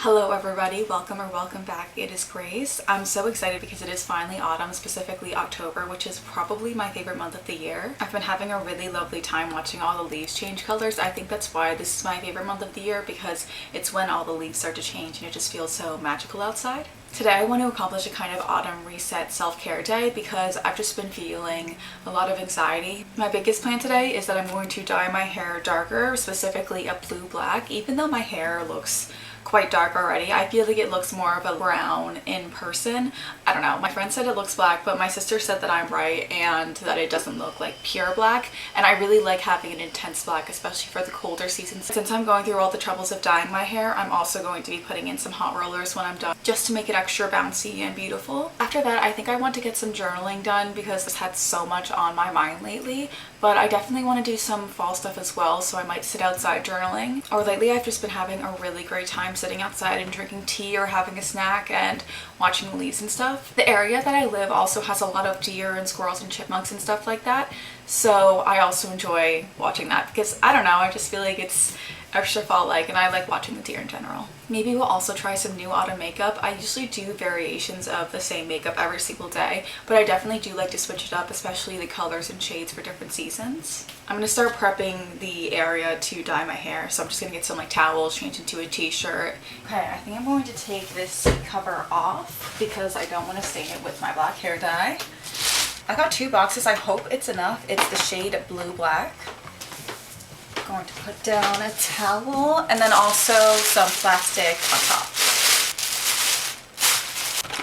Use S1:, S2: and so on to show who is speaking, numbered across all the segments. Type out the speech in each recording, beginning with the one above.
S1: Hello everybody, welcome or welcome back. It is Grace. I'm so excited because it is finally autumn, specifically October, which is probably my favorite month of the year. I've been having a really lovely time watching all the leaves change colors. I think that's why this is my favorite month of the year, because it's when all the leaves start to change and it just feels so magical outside. Today I want to accomplish a kind of autumn reset self-care day because I've just been feeling a lot of anxiety. My biggest plan today is that I'm going to dye my hair darker, specifically a blue black. Even though my hair looks quite dark already, I feel like it looks more of a brown in person. I don't know, my friend said it looks black, but my sister said that I'm right and that it doesn't look like pure black, and I really like having an intense black, especially for the colder seasons. Since I'm going through all the troubles of dyeing my hair, I'm also going to be putting in some hot rollers when I'm done, just to make it extra bouncy and beautiful. After that, I think I want to get some journaling done because I've had so much on my mind lately, but I definitely want to do some fall stuff as well, so I might sit outside journaling. Or lately I've just been having a really great time sitting outside and drinking tea or having a snack and watching the leaves and stuff. The area that I live also has a lot of deer and squirrels and chipmunks and stuff like that, so I also enjoy watching that because I don't know, I just feel like it's extra fall-like and I like watching the deer in general. Maybe we'll also try some new autumn makeup. I usually do variations of the same makeup every single day, but I definitely do like to switch it up, especially the colors and shades for different seasons. I'm gonna start prepping the area to dye my hair, so I'm just gonna get some like towels, change into a t-shirt. Okay, I think I'm going to take this seat cover off because I don't want to stain it with my black hair dye. I got 2 boxes, I hope it's enough. It's the shade Blue Black. Going to put down a towel and then also some plastic on top.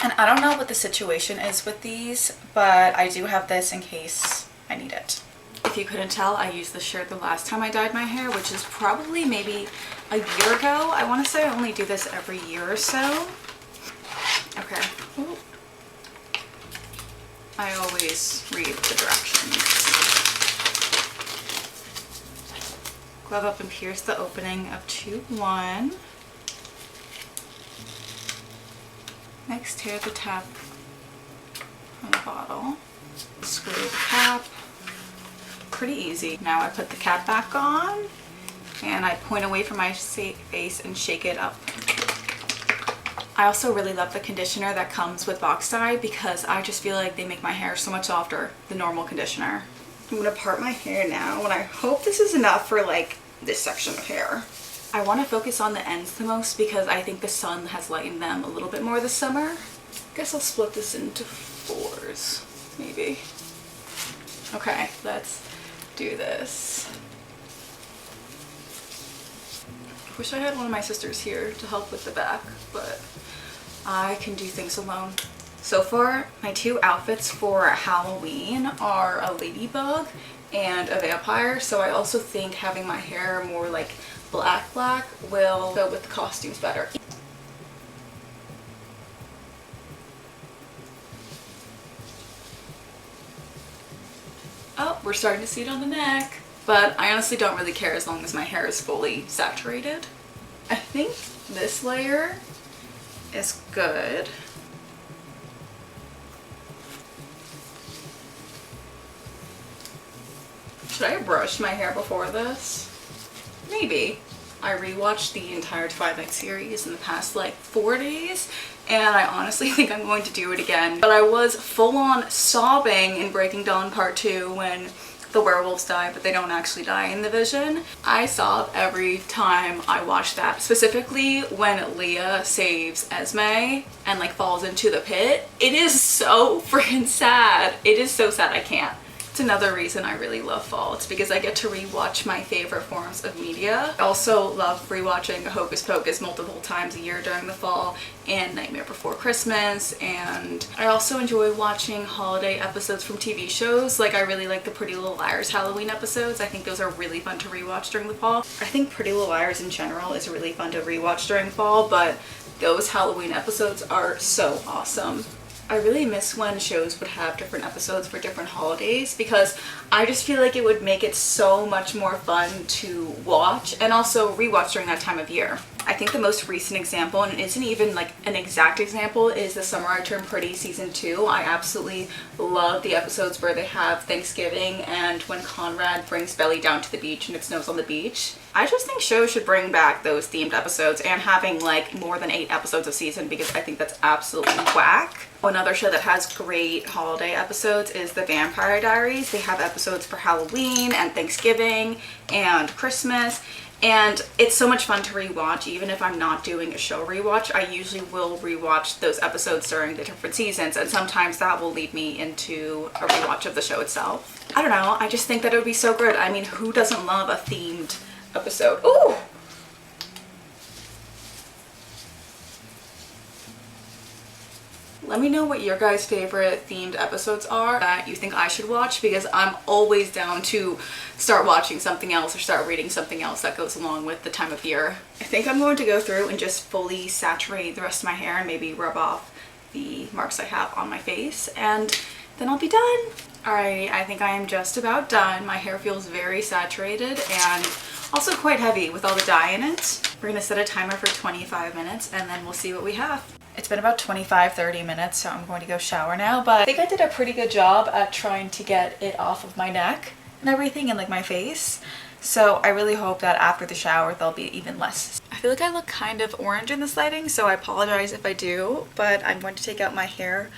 S1: And I don't know what the situation is with these, but I do have this in case I need it. If you couldn't tell, I used this shirt the last time I dyed my hair, which is probably maybe a year ago. I want to say I only do this every year or so. Okay. Ooh. I always read the directions. Glove up and pierce the opening of tube 1. Next, tear the tap from the bottle. Screw the cap. Pretty easy. Now I put the cap back on and I point away from my face and shake it up. I also really love the conditioner that comes with box dye because I just feel like they make my hair so much softer than normal conditioner. I'm gonna part my hair now and I hope this is enough for like this section of hair. I want to focus on the ends the most because I think the sun has lightened them a little bit more this summer. I guess I'll split this into 4s, maybe. Okay, let's do this. Wish I had one of my sisters here to help with the back, but I can do things alone. So far, my 2 outfits for Halloween are a ladybug and a vampire, so I also think having my hair more like black will go with the costumes better. Oh, we're starting to see it on the neck, but I honestly don't really care as long as my hair is fully saturated. I think this layer is good. Should I have brushed my hair before this? Maybe. I rewatched the entire Twilight series in the past like 4 days, and I honestly think I'm going to do it again. But I was full on sobbing in Breaking Dawn Part 2 when the werewolves die, but they don't actually die in the vision. I sob every time I watch that, specifically when Leah saves Esme and like falls into the pit. It is so freaking sad. It is so sad, I can't. It's another reason I really love fall. It's because I get to rewatch my favorite forms of media. I also love rewatching Hocus Pocus multiple times a year during the fall and Nightmare Before Christmas, and I also enjoy watching holiday episodes from TV shows. Like I really like the Pretty Little Liars Halloween episodes. I think those are really fun to rewatch during the fall. I think Pretty Little Liars in general is really fun to rewatch during fall, but those Halloween episodes are so awesome. I really miss when shows would have different episodes for different holidays because I just feel like it would make it so much more fun to watch and also rewatch during that time of year. I I think the most recent example, and it isn't even like an exact example, is The Summer I Turned Pretty season 2. I absolutely love the episodes where they have Thanksgiving and when Conrad brings Belly down to the beach and it snows on the beach. I just think shows should bring back those themed episodes and having like more than 8 episodes a season, because I think that's absolutely whack. Another show that has great holiday episodes is The Vampire Diaries. They have episodes for Halloween and Thanksgiving and Christmas. And it's so much fun to rewatch. Even if I'm not doing a show rewatch, I usually will rewatch those episodes during the different seasons, and sometimes that will lead me into a rewatch of the show itself. I don't know, I just think that it would be so good. I mean, who doesn't love a themed episode? Ooh! Let me know what your guys' favorite themed episodes are that you think I should watch, because I'm always down to start watching something else or start reading something else that goes along with the time of year. I think I'm going to go through and just fully saturate the rest of my hair and maybe rub off the marks I have on my face, and then I'll be done. Alrighty, I think I am just about done. My hair feels very saturated and also quite heavy with all the dye in it. We're gonna set a timer for 25 minutes and then we'll see what we have. It's been about 25-30 minutes, so I'm going to go shower now, but I think I did a pretty good job at trying to get it off of my neck and everything and like my face. So I really hope that after the shower there'll be even less. I feel like I look kind of orange in this lighting, so I apologize if I do, but I'm going to take out my hair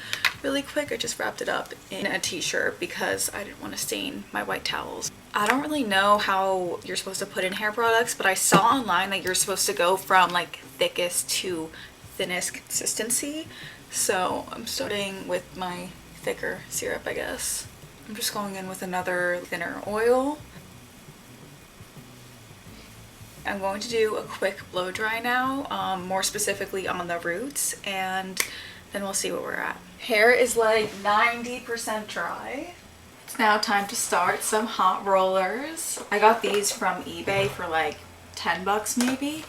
S1: really quick. I just wrapped it up in a t-shirt because I didn't want to stain my white towels. I don't really know how you're supposed to put in hair products, but I saw online that you're supposed to go from like thickest to thinnest consistency. So I'm starting with my thicker syrup, I guess. I'm just going in with another thinner oil. I'm going to do a quick blow dry now, more specifically on the roots, and then we'll see where we're at. Hair is like 90% dry. It's now time to start some hot rollers. I got these from eBay for like 10 bucks maybe.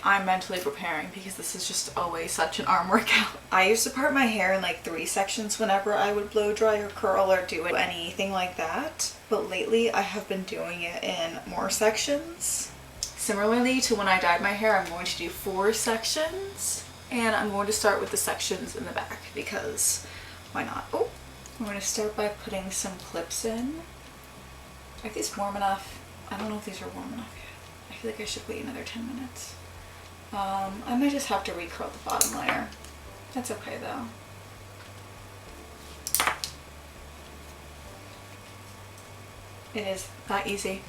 S1: I'm mentally preparing because this is just always such an arm workout. I used to part my hair in like 3 sections whenever I would blow dry or curl or do anything like that. But lately I have been doing it in more sections. Similarly to when I dyed my hair, I'm going to do 4 sections. And I'm going to start with the sections in the back because why not? Oh, I'm going to start by putting some clips in. Are these warm enough? I don't know if these are warm enough yet. I feel like I should wait another 10 minutes. I might just have to recurl the bottom layer. That's okay though. It is that easy.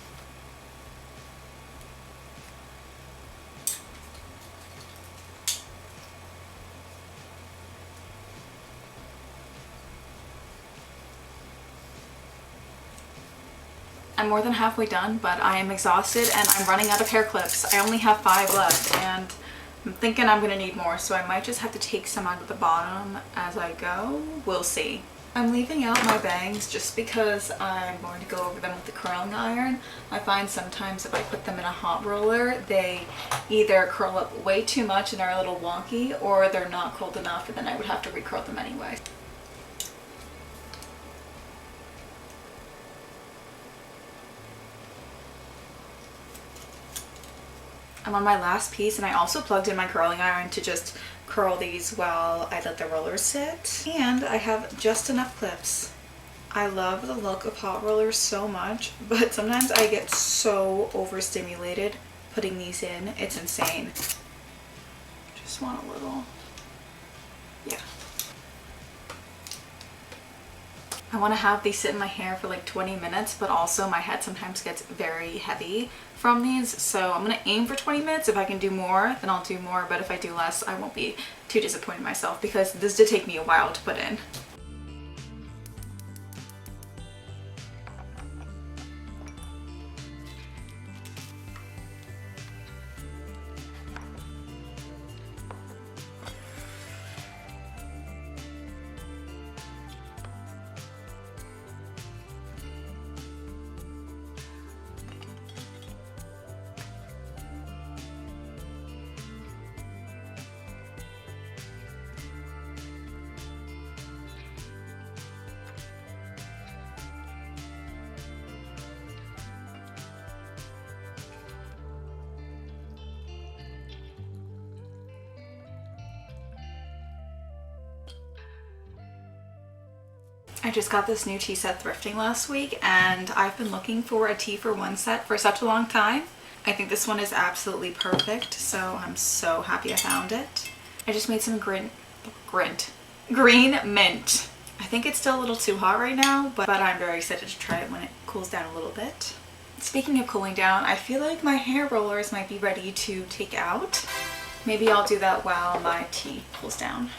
S1: I'm more than halfway done, but I am exhausted and I'm running out of hair clips. I only have 5 left and I'm thinking I'm gonna need more, so I might just have to take some out of the bottom as I go. We'll see. I'm leaving out my bangs just because I'm going to go over them with the curling iron. I find sometimes if I put them in a hot roller, they either curl up way too much and are a little wonky, or they're not curled enough and then I would have to recurl them anyway. I'm on my last piece, and I also plugged in my curling iron to just curl these while I let the rollers sit. And I have just enough clips. I love the look of hot rollers so much, but sometimes I get so overstimulated putting these in. It's insane. Just want a little, yeah. I want to have these sit in my hair for like 20 minutes, but also my head sometimes gets very heavy from these, so I'm going to aim for 20 minutes. If I can do more, then I'll do more, but if I do less, I won't be too disappointed in myself because this did take me a while to put in. I just got this new tea set thrifting last week, and I've been looking for a tea for one set for such a long time. I think this one is absolutely perfect, so I'm so happy I found it. I just made some green mint. I think it's still a little too hot right now, but I'm very excited to try it when it cools down a little bit. Speaking of cooling down, I feel like my hair rollers might be ready to take out. Maybe I'll do that while my tea cools down.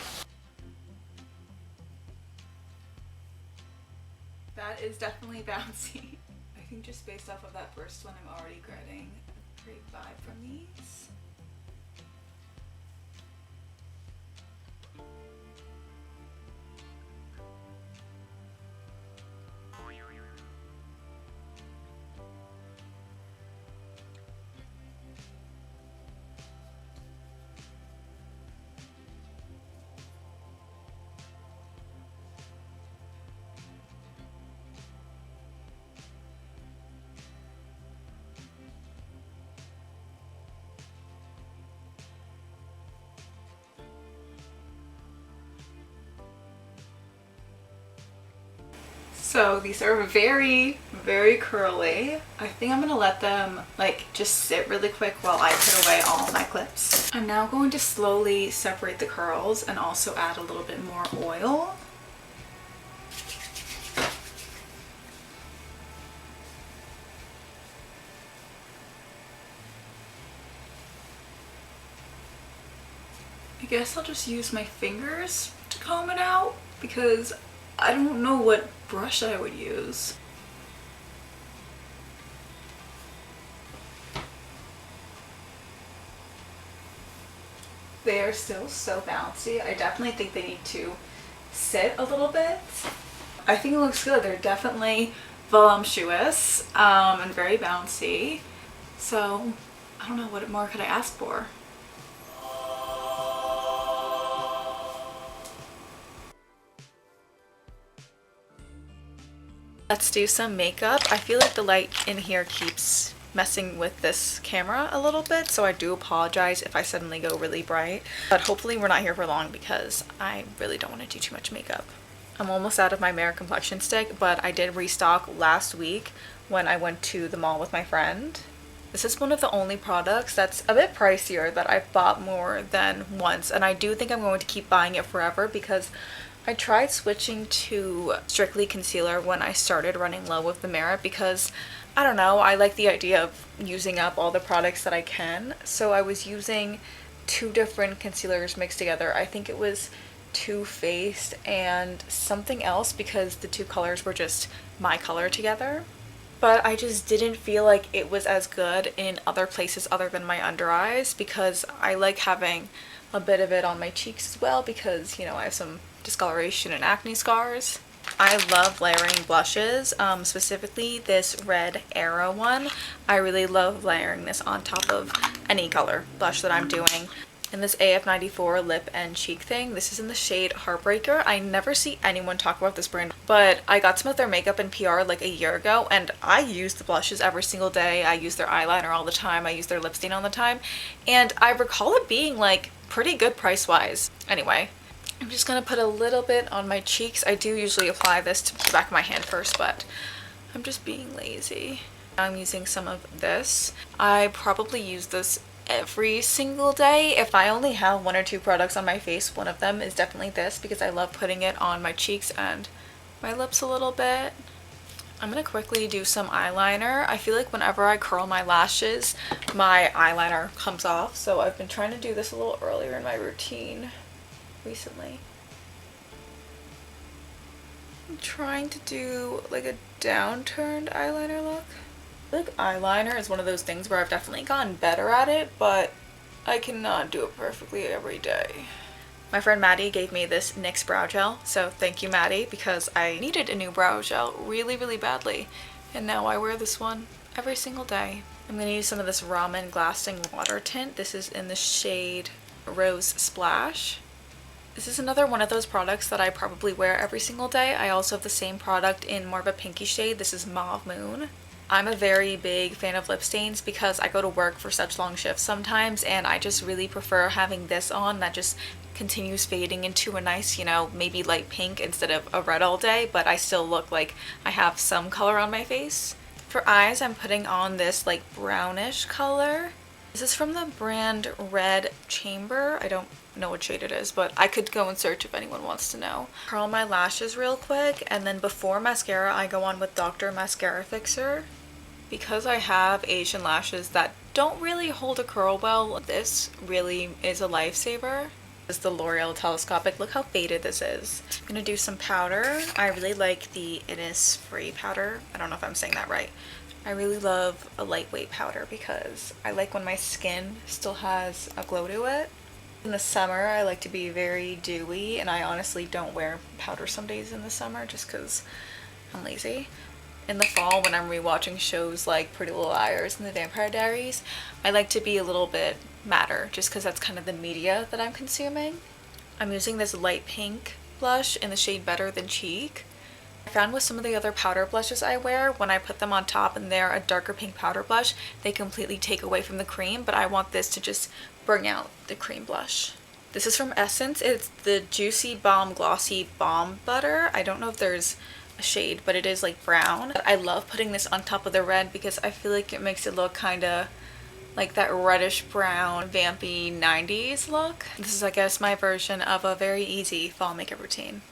S1: That is definitely bouncy. I think just based off of that first one, I'm already getting a great vibe from these. So these are very, very curly. I think I'm gonna let them like just sit really quick while I put away all my clips. I'm now going to slowly separate the curls and also add a little bit more oil. I guess I'll just use my fingers to comb it out because I don't know what brush I would use. They are still so bouncy. I definitely think they need to sit a little bit. I think it looks good. They're definitely voluptuous and very bouncy. So I don't know, what more could I ask for? Let's do some makeup. I feel like the light in here keeps messing with this camera a little bit, so I do apologize if I suddenly go really bright. But hopefully we're not here for long because I really don't want to do too much makeup. I'm almost out of my Mare complexion stick, but I did restock last week when I went to the mall with my friend. This is one of the only products that's a bit pricier that I've bought more than once, and I do think I'm going to keep buying it forever because I tried switching to strictly concealer when I started running low with the Mare because, I don't know, I like the idea of using up all the products that I can. So I was using two different concealers mixed together. I think it was Too Faced and something else because the two colors were just my color together. But I just didn't feel like it was as good in other places other than my under eyes because I like having a bit of it on my cheeks as well because, you know, I have some discoloration and acne scars. I love layering blushes, specifically this red Arrow one. I really love layering this on top of any color blush that I'm doing. And this AF94 lip and cheek thing, this is in the shade Heartbreaker. I never see anyone talk about this brand, but I got some of their makeup in PR like a year ago, and I use the blushes every single day. I use their eyeliner all the time. I use their lip stain all the time, and I recall it being like pretty good price-wise. Anyway, I'm just gonna put a little bit on my cheeks. I do usually apply this to the back of my hand first, but I'm just being lazy. I'm using some of this. I probably use this every single day. If I only have one or two products on my face, one of them is definitely this because I love putting it on my cheeks and my lips a little bit. I'm gonna quickly do some eyeliner. I feel like whenever I curl my lashes, my eyeliner comes off, so I've been trying to do this a little earlier in my routine recently. I'm trying to do like a downturned eyeliner look. I feel like eyeliner is one of those things where I've definitely gotten better at it, but I cannot do it perfectly every day. My friend Maddie gave me this NYX brow gel, so thank you, Maddie, because I needed a new brow gel really, really badly, and now I wear this one every single day. I'm going to use some of this Ramen Lasting Water Tint. This is in the shade Rose Splash. This is another one of those products that I probably wear every single day. I also have the same product in more of a pinky shade. This is Mauve Moon. I'm a very big fan of lip stains because I go to work for such long shifts sometimes, and I just really prefer having this on that just continues fading into a nice, you know, maybe light pink instead of a red all day, but I still look like I have some color on my face. For eyes, I'm putting on this like brownish color. This is from the brand Red Chamber. I don't know what shade it is, but I could go and search if anyone wants to know. Curl my lashes real quick, and then before mascara, I go on with Dr. Mascara Fixer. Because I have Asian lashes that don't really hold a curl well, this really is a lifesaver. This is the L'Oreal Telescopic. Look how faded this is. I'm gonna do some powder. I really like the Innisfree powder. I don't know if I'm saying that right. I really love a lightweight powder because I like when my skin still has a glow to it. In the summer, I like to be very dewy, and I honestly don't wear powder some days in the summer just because I'm lazy. In the fall, when I'm rewatching shows like Pretty Little Liars and The Vampire Diaries, I like to be a little bit matter just because that's kind of the media that I'm consuming. I'm using this light pink blush in the shade Better Than Cheek. I found with some of the other powder blushes I wear, when I put them on top and they're a darker pink powder blush, they completely take away from the cream, but I want this to just bring out the cream blush. This is from Essence. It's the Juicy Balm Glossy Balm Butter. I don't know if there's a shade, but it is like brown. I love putting this on top of the red because I feel like it makes it look kind of like that reddish brown vampy 90s look. This is, I guess, my version of a very easy fall makeup routine.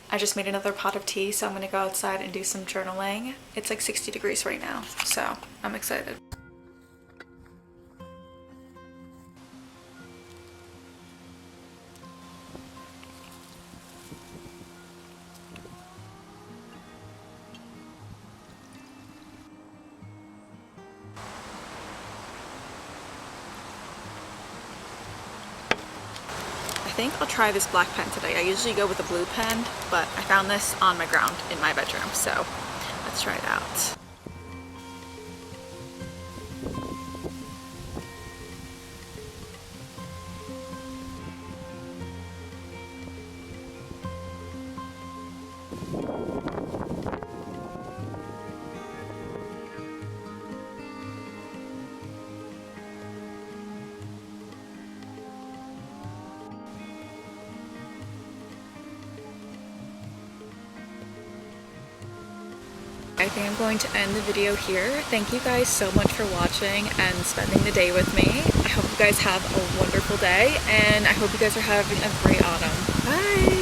S1: I just made another pot of tea, so I'm gonna go outside and do some journaling. It's like 60 degrees right now, so I'm excited. I think I'll try this black pen today. I usually go with a blue pen, but I found this on my ground in my bedroom, so let's try it out. I think I'm going to end the video here. Thank you guys so much for watching and spending the day with me. I hope you guys have a wonderful day, and I hope you guys are having a great autumn. Bye!